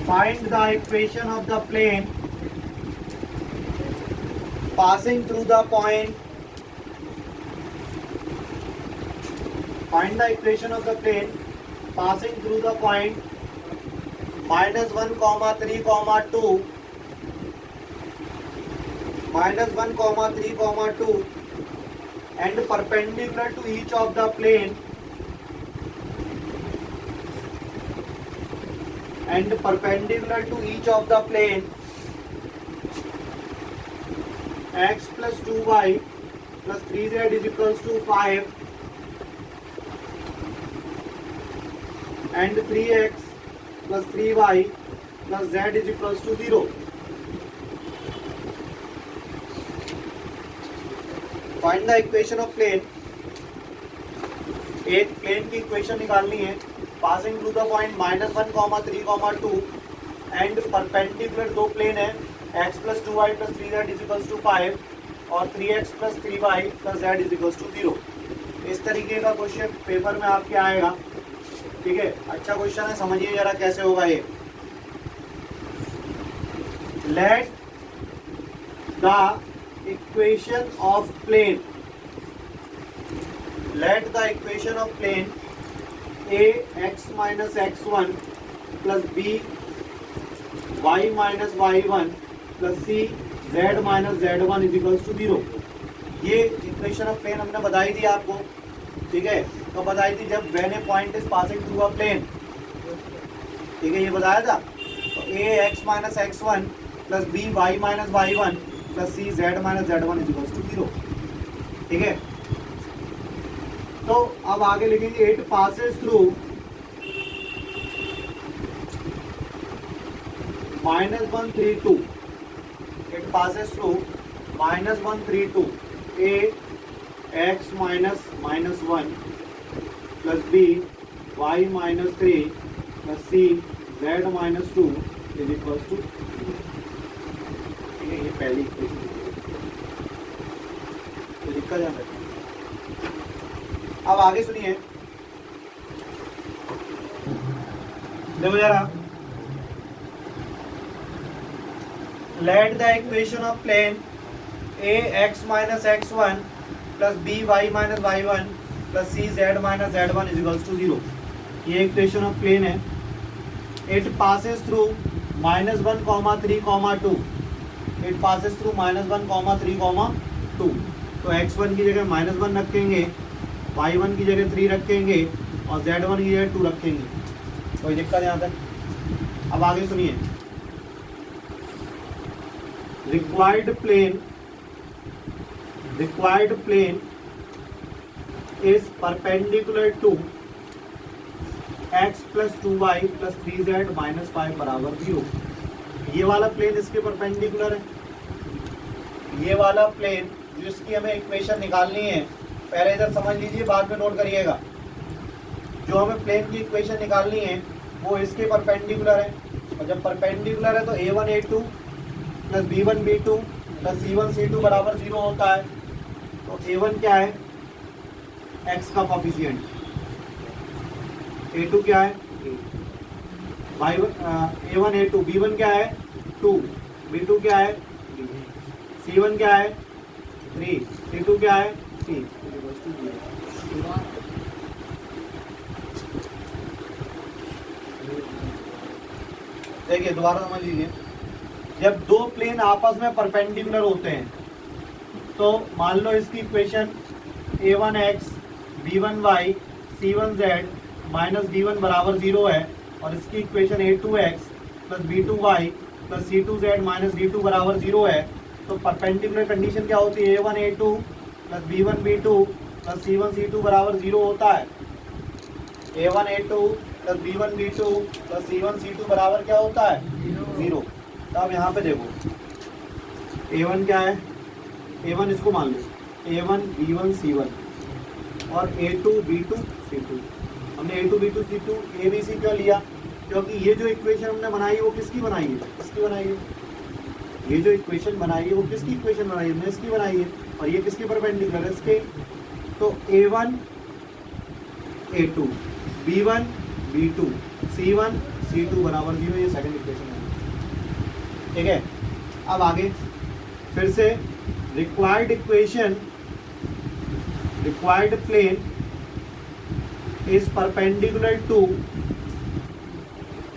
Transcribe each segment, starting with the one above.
Find the equation of the plane passing through the point. Find the equation of the plane passing through the point -1, 3, 2, -1, 3, 2, and perpendicular to each of the plane, x plus 2y plus 3z is equals to 5 and 3x plus 3y plus z is equals to 0. Find the equation of plane. एक plane की equation निकालनी है passing through the point -1, 3, 2 and perpendicular दो plane है x plus 2y plus 3z is equals to 5 और 3x plus 3y plus z is equals to 0. इस तरीके का क्वेश्चन पेपर में आपके आएगा. ठीक है, अच्छा क्वेश्चन है, समझिए जरा कैसे होगा ये. Let the equation of plane ax minus x1 plus b y minus y1 plus c z minus z1 is equals to 0. ये इक्वेशन ऑफ प्लेन हमने बताई थी आपको. ठीक है, तो बताई थी जब when a point is passing through a plane. ठीक है, ये बताया था. तो ax minus x1 plus b y minus y1 plus c z minus z1 is equals to 0. ठीक है, तो अब आगे लिखेंगे it passes through -1, 3, 2. It passes through -1, 3, 2 a x minus -1 plus b y minus 3 plus c z minus 2 is equals to. ठीक है, ये पहली इक्वेशन लिखा जाता है. अब आगे सुनिए, देखो जरा. Let the equation of plane ax minus x1 plus b y minus y1 plus c z minus z1 is equals to 0. ये इक्वेशन ऑफ प्लेन है. It passes through -1, 3, 2. It passes through -1, 3, 2. तो x1 की जगह -1 रखेंगे, y1 की जगह 3 रखेंगे और z1 की जगह 2 रखेंगे. कोई दिक्कत यहाँ तक? अब आगे सुनिए. Required plane is perpendicular to x plus 2y plus 3z minus 5 बराबर 0. ये वाला प्लेन इसके परपेंडिकुलर है. ये वाला प्लेन जिसकी हमें इक्वेशन निकालनी है, पहले इधर समझ लीजिए, बाद में नोट करिएगा. जो हमें प्लेन की इक्वेशन निकालनी है वो इसके परपेंडिकुलर है. और जब परपेंडिकुलर है तो a1 a2 plus b1 b2 plus c1 c2 बराबर 0 होता है. तो a1 क्या है? x का कोफिशिएंट. a2 क्या है? a1 a2. b1 क्या है? 2. b2 क्या है? c1 क्या है? 3. c2 क्या है? c. देखिए दोबारा समझ लीजिए. जब दो प्लेन आपस में परपेंडिकुलर होते हैं तो मान लो इसकी equation a1x b1y c1z minus b1 बराबर 0 है और इसकी equation a2x plus b2y plus c2z minus d2 बराबर 0 है. तो परपेंडिकुलर कंडीशन क्या होती है? a1 a2 plus b1 b2 plus c1 c2 बराबर 0 होता है. a1 a2 plus b1 b2 plus c1 c2 बराबर क्या होता है? 0. तो अब यहाँ पे देखो a1 क्या है? a1 इसको मान लो a1 b1 c1 और a2 b2 c2. हमने a2 b2 c2 abc क्यों लिया? क्योंकि ये जो इक्वेशन हमने बनाई है वो किसकी बनाई है? किसकी बनाई है? ये जो इक्वेशन बनाई है वो किसकी इक्वेशन बनाई है? हमने इसकी बनाई है. और ये किसके परपेंडिकुलर है? इसके. तो a1 a2 b1 b2 c1 C2 बराबर 0, ये सेकंड इक्वेशन है। ठीक है, अब आगे फिर से required equation, required plane is perpendicular to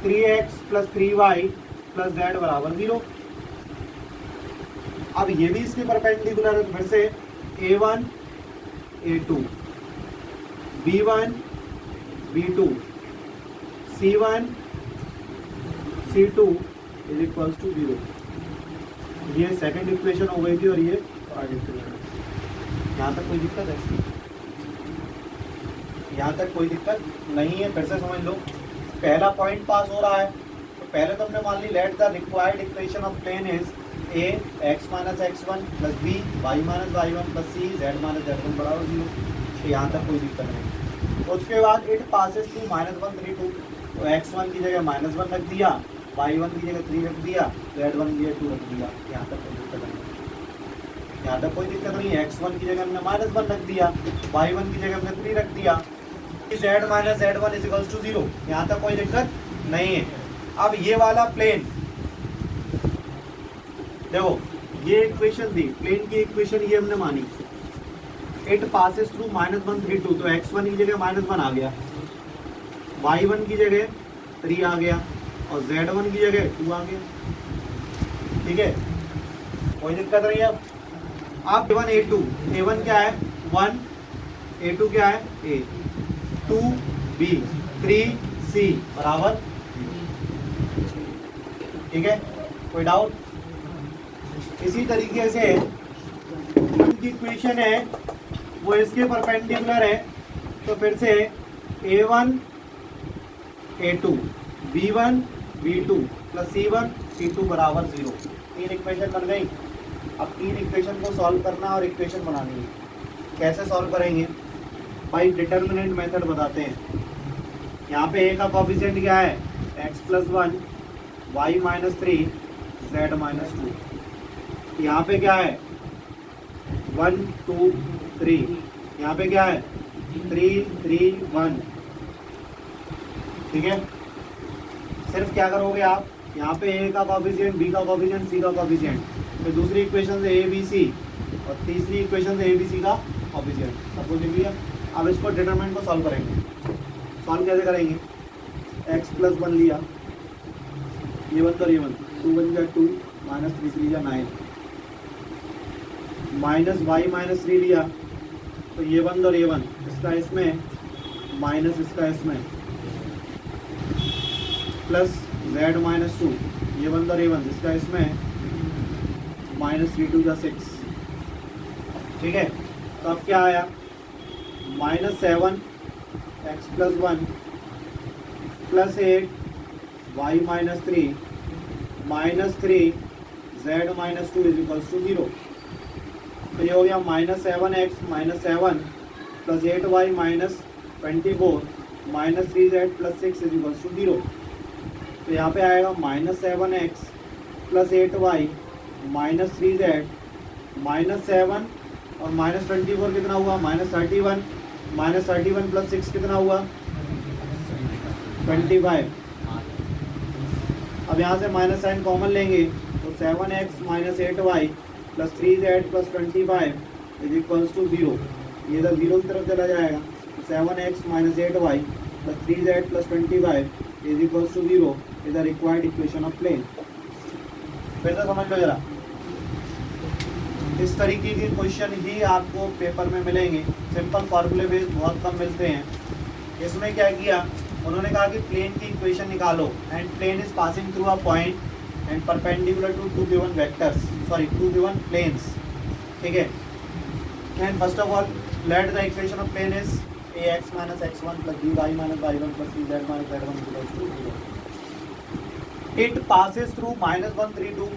3x plus 3y plus z बराबर 0। अब ये भी इसके परपेंडिकुलर है, तो फिर से A1 A2 B1 B2 C1 C2 is equals to 0। ये सेकंड इक्वेशन हो गई थी और ये थर्ड इक्वेशन। यहाँ तक कोई दिक्कत है? यहाँ तक कोई दिक्कत नहीं है? फिर से समझ लो, पहला पॉइंट पास हो रहा है, तो पहले तो हमने मान ली let the required equation of plane is a x minus x1 plus b y minus y1 plus c z minus z1 बराबर 0। तो यहाँ तक कोई दिक्कत नहीं। उसके बाद इट पासेस टू -1 3 2, तो x1 की जगह -1 रख दिया, y1 की जगह 3 रख दिया, z1 की जगह 2 रख दिया। यहाँ तक कोई दिक्कत नहीं। यहाँ तक कोई दिक्कत नहीं है। x1 की जगह हमने -1 रख दिया, y1 की जगह हमने 3 रख दिया, z minus z1 is equals to 0। यहाँ तक कोई दिक्कत नहीं है। अब ये वाला प्लेन देखो, ये इक्वेशन थी प्लेन की इक्वेशन, ये हमने मानी इट पासेस थ्रू -1 3 2, तो x1 की जगह -1 आ गया, y1 की जगह 3 आ गया और z1 की जगह 2 आ गया। ठीक है, कोई दिक्कत नहीं है। अब A1 A2, A1 क्या है 1, A2 क्या है A, 2 B 3 C बराबर। ठीक है, कोई डाउट? इसी तरीके से की इक्वेशन है वो इसके परपेंडिकुलर है, तो फिर से A1 A2 B1 B2 plus C1 C2 बराबर 0। 3 इक्वेशन बन गई। अब 3 इक्वेशन को सॉल्व करना और इक्वेशन बनानी है। कैसे सॉल्व करेंगे भाई? डिटर्मिनेंट मेथड बताते हैं। यहाँ पे A का कोफिशिएंट क्या है x plus 1 y minus 3 z minus 2। यहाँ पे क्या है 1 2 3, यहाँ पे क्या है 3 3 1। ठीक है, सिर्फ क्या करोगे आप, यहाँ पे A का कोफिशिएंट, B का कोफिशिएंट, C का कोफिशिएंट, फिर दूसरी इक्वेशन से A B C और तीसरी इक्वेशन से A B C का कोफिशिएंट, सब कुछ लिख लिया। अब इसको डिटरमिनेंट को सॉल्व करेंगे। सॉल्व कैसे करेंगे? x प्लस 1 लिया, ये 1 तो ये 1, 2 1 जा 2 माइनस 3 जा 9, माइनस y माइनस 3 लिया, तो ये 1 और ये 1, इसका इसमें माइनस इसका इसमें, प्लस z माइनस 2, ये 1 और ये 1, इसका इसमें माइनस 3 2 जा 6। ठीक है, तो अब क्या आया -7 x plus 1 plus 8 y minus 3 minus 3 z minus 2 is equals to 0। तो ये हो गया -7x minus 7 plus 8y minus 24 minus 3z plus 6 is equals to 0। तो यहाँ पे आएगा -7x plus 8y minus 3z minus 7 और माइनस 24 कितना हुआ -31, माइनस 31 प्लस 6 कितना हुआ 25। अब यहाँ से माइनस साइन कॉमन लेंगे, तो 7x minus 8y plus 3z plus 25 is equals to 0। ये इधर 0 की तरफ चला जाएगा, तो 7x minus 8y plus 3z plus 25 is equals to 0 is the required equation of plane. फिर से समझ लो जरा, इस तरीके के क्वेश्चन ही आपको पेपर में मिलेंगे। सिंपल फार्मूले बेस्ड बहुत कम मिलते हैं। इसमें क्या किया उन्होंने, कहा कि प्लेन की इक्वेशन निकालो and plane is passing through a point and perpendicular to 2 given vectors, sorry 2 given planes. ठीक है, and first of all let the equation of plane is ax minus x1 plus by minus y1 plus cz minus z1 equals to 0। It passes through -1 3 2,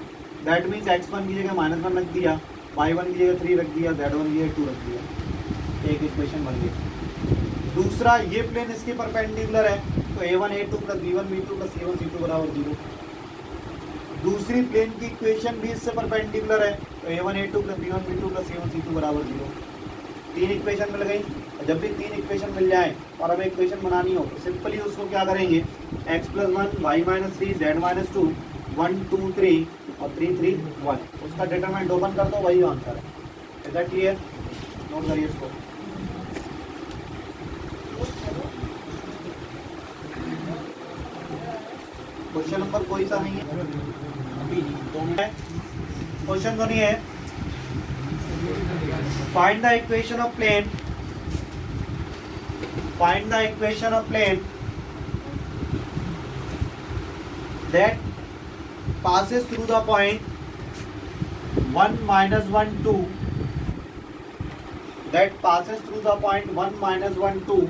that means x1 की जगह -1 रख दिया, y1 की जगह 3 रख दिया, z1 की जगह 2 रख दिया। एक इक्वेशन बन गई। दूसरा, ये प्लेन इसके परपेंडिकुलर है, तो a1 a2 plus b1 b2 plus c1 c2 बराबर 0। दूसरी प्लेन की इक्वेशन भी इससे परपेंडिकुलर है, तो a1 a2 plus b1 b2 plus c1 c2 बराबर 0। तीन इक्वेशन मिल गई। और जब भी तीन इक्वेशन मिल जाए और हमें इक्वेशन बनानी हो तो सिंपली उसको क्या करेंगे, x + 1 y - 3 z - 2 1 2 3 और 3 3 1, उसका डिटरमिनेंट ओपन कर दो, वही आंसर है। Is that clear? नोट करिए इसको। क्वेश्चन नंबर कोई सा नहीं है, क्वेश्चन तो नहीं है। Find the equation of plane, find the equation of plane that passes through the point 1 - 1 2, that passes through the point 1 - 1 2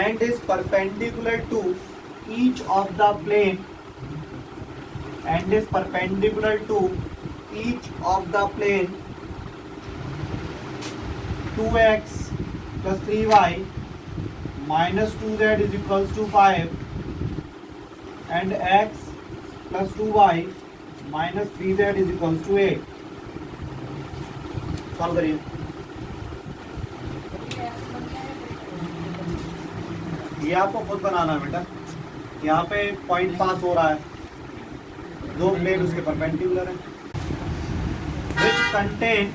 and is perpendicular to each of the plane, and is perpendicular to each of the plane 2x + 3y - 2z is equals to 5 and x + 2y - 3z is equals to 8। Solve करिए। ये आपको खुद बनाना है बेटा। यहाँ पे point पास हो रहा है, दो प्लेन उसके परपेंडिकुलर है, which contain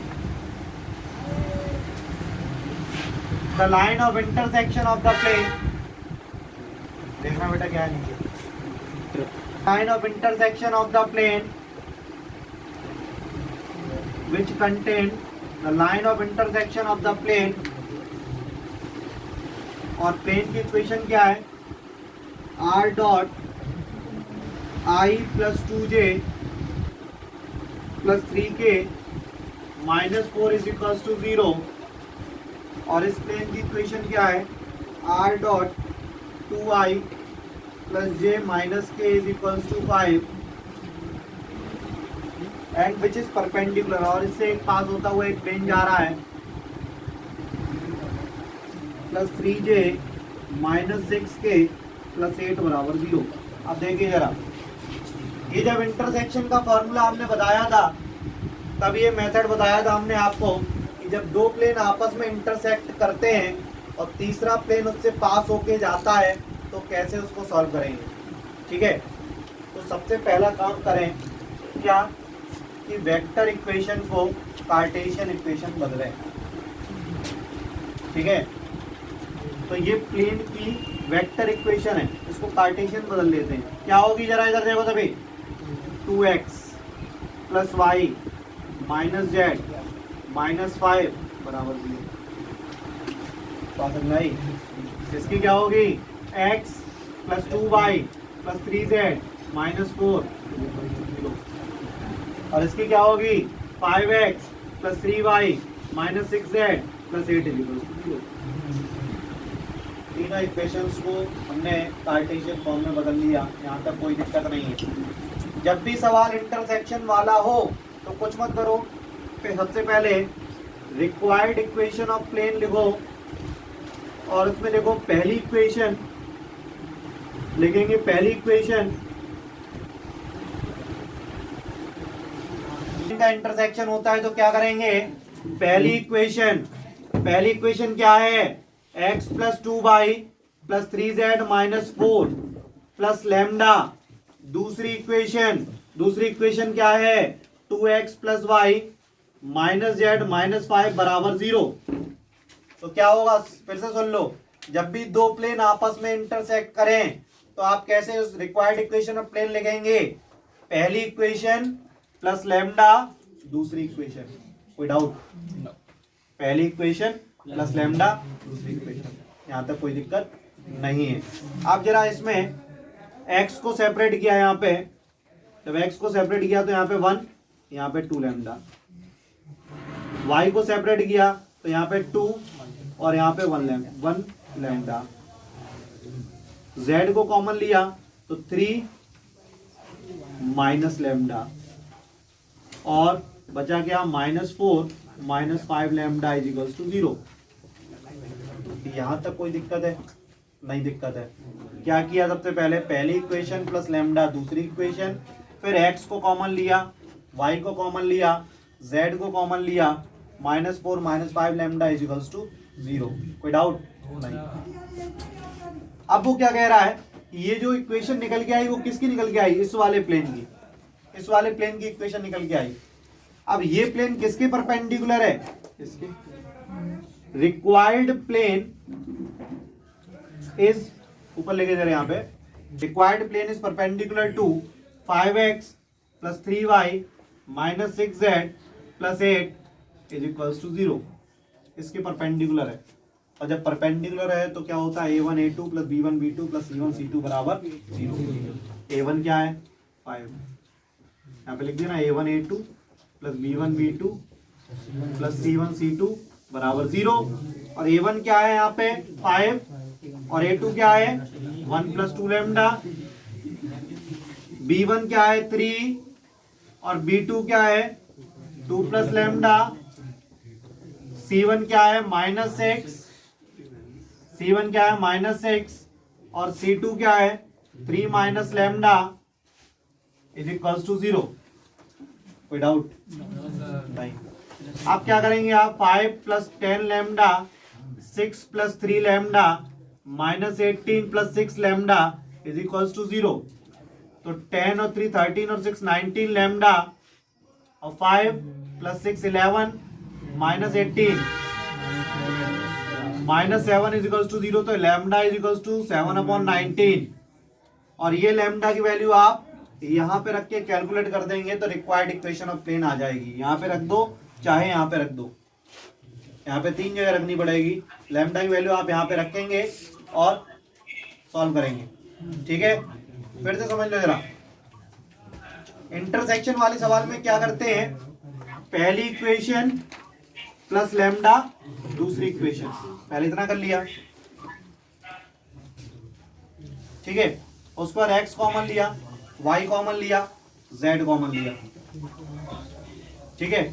the line of intersection of the plane, देखना बेटा क्या है नीचे, line of intersection of the plane which contain the line of intersection of the plane, और प्लेन की इक्वेशन क्या है, r dot I + 2j + 3k - 4 is equals to 0, और इस प्लेन की इक्वेशन क्या है, r dot 2i + j - k is equals to 5 and which is perpendicular, और इससे एक पास होता हुआ एक प्लेन जा रहा है, + 3j - 6k + 8 = 0। अब देखिए जरा, ये जब इंटरसेक्शन का फॉर्मूला हमने बताया था तब ये मेथड बताया था हमने आपको कि जब दो प्लेन आपस में इंटरसेक्ट करते हैं और तीसरा प्लेन उससे पास होके जाता है तो कैसे उसको सॉल्व करेंगे। ठीक है, तो सबसे पहला काम करें क्या कि वेक्टर इक्वेशन को कार्टेशियन इक्वेशन बदलें। ठीक है, तो ये प्लेन की वेक्टर इक्वेशन है, इसको कार्टेशियन बदल लेते हैं। क्या होगी जरा इधर देखो तभी, 2x + y - z - 5 = 0। बात समझाई? इसकी क्या होगी, x + 2y + 3z - 4 = 0, और इसकी क्या होगी, 5x + 3y - 6z + 8 = 0। तीनों इक्वेशंस को हमने कार्टेशियन फॉर्म में बदल लिया, यहाँ तक कोई दिक्कत नहीं है। जब भी सवाल इंटरसेक्शन वाला हो तो कुछ मत करो, फिर सबसे पहले रिक्वायर्ड इक्वेशन ऑफ प्लेन लिखो और उसमें देखो पहली इक्वेशन लिखेंगे, पहली इक्वेशन का इंटरसेक्शन होता है तो क्या करेंगे, पहली इक्वेशन क्या है, x + 2y + 3z - 4 + लैम्डा। दूसरी इक्वेशन क्या है, 2x + y - z - 5 = 0। तो क्या होगा, फिर से सुन लो, जब भी दो प्लेन आपस में इंटरसेक्ट करें तो आप कैसे उस रिक्वायर्ड इक्वेशन ऑफ प्लेन लिखेंगे, पहली इक्वेशन प्लस लैम्डा दूसरी इक्वेशन। कोई डाउट? पहली इक्वेशन प्लस लैम्डा दूसरी इक्वेशन, यहाँ तक कोई दिक्कत नहीं है। अब जरा इसमें x को सेपरेट किया, यहाँ पे जब x को सेपरेट किया तो यहाँ पे 1, यहाँ पे 2 लैम्डा। y को सेपरेट किया तो यहाँ पे 2 और यहाँ पे 1 लैम्डा। z को कॉमन लिया तो 3 माइनस लैम्डा, और बचा क्या, -4 - 5 लैम्डा = 0। यहाँ तक कोई दिक्कत है? नहीं दिक्कत है। क्या किया, सबसे पहले पहली इक्वेशन प्लस लैम्डा दूसरी इक्वेशन, फिर x को कॉमन लिया, y को कॉमन लिया, z को कॉमन लिया, -4 -5 लैम्डा इज इक्वल्स टू 0। कोई डाउट नहीं। अब वो क्या कह रहा है, ये जो इक्वेशन निकल के आई वो किसकी निकल के आई, इस वाले प्लेन की, इस वाले प्लेन की इक्वेशन निकल के आई। अब ये प्लेन किसके परपेंडिकुलर है, इसके। रिक्वायर्ड प्लेन इज, ऊपर लेके जा रहे हैं यहाँ पे, required plane is perpendicular to 5x + 3y - 6z + 8 is equals to 0। इसके परपेंडिकुलर है, और जब परपेंडिकुलर है तो क्या होता है, a1 a2 + b1 b2 + c1 c2 बराबर 0। a1 क्या है 5, यहाँ पे लिख दिया ना, a1 a2 + b1 b2 + c1 c2 बराबर 0। और a1 क्या है यहाँ पे 5, और a2 क्या है 1 + 2 लैम्डा, b1 क्या है 3, और b2 क्या है 2 + लैम्डा, c1 क्या है -6, c1 क्या है -6, और c2 क्या है 3 - लैम्डा इज इक्वल्स टू 0। कोई डाउट नहीं। आप क्या करेंगे, आप 5 + 10 lambda 6 + 3 lambda -18 + 6 lambda is equals to 0। तो 10 और 3 13 और 6 19 लैम्डा, और 5 + 6 11 -18 -7 इज इक्वल्स टू 0। तो लैम्डा इज इक्वल्स टू 7/19। और ये लैम्डा की वैल्यू आप यहाँ पे रख के कैलकुलेट कर देंगे तो रिक्वायर्ड इक्वेशन ऑफ प्लेन आ जाएगी। यहाँ पे रख दो, चाहे यहाँ पे रख दो, यहाँ पे 3 जगह रखनी पड़ेगी। लैम्डा की वैल्यू आप यहाँ पे रखेंगे और सॉल्व करेंगे, ठीक है। फिर से समझ लो जरा, इंटरसेक्शन वाले सवाल में क्या करते हैं, पहली इक्वेशन प्लस लैम्डा, दूसरी इक्वेशन, पहले इतना कर लिया, ठीक है। उसके बाद x कॉमन लिया, y कॉमन लिया, z कॉमन लिया, ठीक है।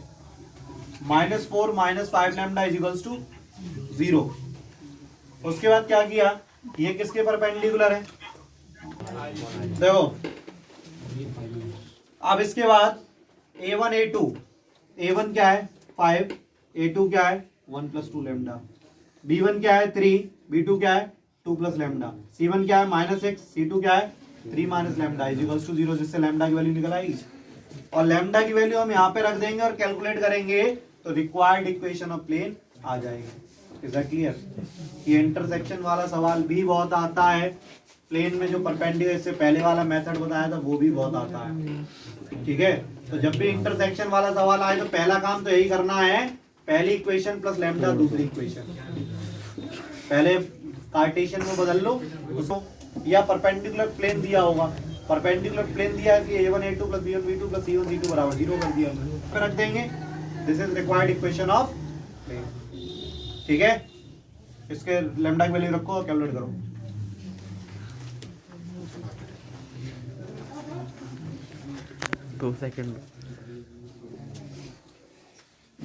-4 -5 लैम्डा इज इक्वल्स टू 0। उसके बाद क्या किया, ये किसके परपेंडिकुलर है, देखो। अब इसके बाद a1 a2, a1 क्या है 5, a2 क्या है 1 + 2 लैम्डा, b1 क्या है 3, b2 क्या है 2 + लैम्डा, c1 क्या है -6, c2 क्या है 3 - लैम्डा इज इक्वल्स टू 0, जिससे लैम्डा की वैल्यू निकल आएगी। और लैम्डा की वैल्यू हम यहाँ पे रख देंगे और कैलकुलेट करेंगे तो रिक्वायर्ड इक्वेशन ऑफ प्लेन आ जाएगी। Is that clear? ये इंटरसेक्शन वाला सवाल भी बहुत आता है, प्लेन में जो परपेंडिकुलर, इससे पहले वाला मेथड बताया था वो भी बहुत आता है, ठीक है। तो जब भी इंटरसेक्शन वाला सवाल आए तो पहला काम तो यही करना है, पहली इक्वेशन प्लस लैम्डा, दूसरी इक्वेशन पहले कार्टेशियन में बदल लो उसको, या परपेंडिकुलर प्लेन दिया होगा, परपेंडिकुलर प्लेन दिया है कि a1 a2 + b1 b2 + c1 c2 बराबर 0 कर दिया, फिर रख देंगे this is required equation of plane, ठीक है। इसके लैम्डा की वैल्यू रखो और कैलकुलेट करो। दो सेकंड